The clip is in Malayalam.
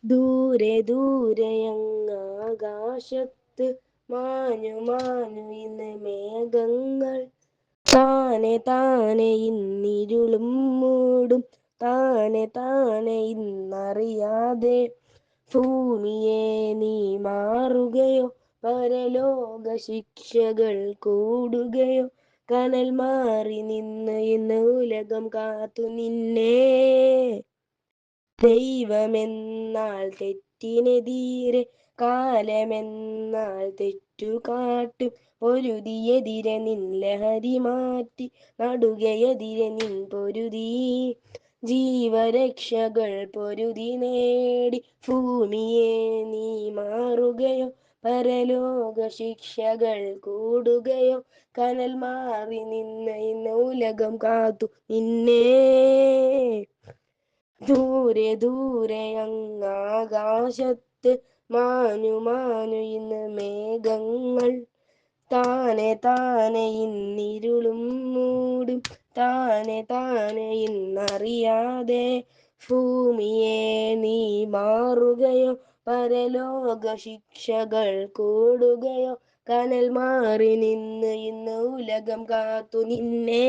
ദൂരെ ദൂരെയങ്ങാകാശത്ത് മാഞ്ഞു മാഞ്ഞു ഇന്ന് മേഘങ്ങൾ. താനെ താനെ ഇന്നിരുളും മൂടും, താനെ താനെ ഇന്നറിയാതെ. ഭൂമിയെ നീ മാറുകയോ, പരലോക ശിക്ഷകൾ കൂടുകയോ. കനൽ മാറി നിന്ന് ഇന്ന് ഉലകം കാത്തു നിന്നെ. ദൈവമെന്നാൽ തെറ്റിനെതിരെ, കാലമെന്നാൽ തെറ്റുകാട്ടും. പൊരുതിയെതിരെ നിൻ ലഹരി മാറ്റി, നടുകയെതിരെ നിൻ പൊരുതി. ജീവരക്ഷകൾ പൊരുതി നേടി, ഭൂമിയെ നീ മാറുകയോ, പരലോക ശിക്ഷകൾ കൂടുകയോ. കനൽ മാറി നിന്ന് ഇന്ന് ഉലകം കാത്തു നിന്നെ. ദൂരെ ദൂരെ അങ്ങാകാശത്ത് മാഞ്ഞു മാഞ്ഞു ഇന്ന് മേഘങ്ങൾ. താനെ താനെ ഇന്നിരുളും മൂടും, താനെ താനെ ഇന്നറിയാതെ. ഭൂമിയെ നീ മാറുകയോ, പരലോക ശിക്ഷകൾ കൂടുകയോ. കനൽ മാറി നിന്ന് ഇന്ന് ഉലകം കാത്തു നിന്നെ.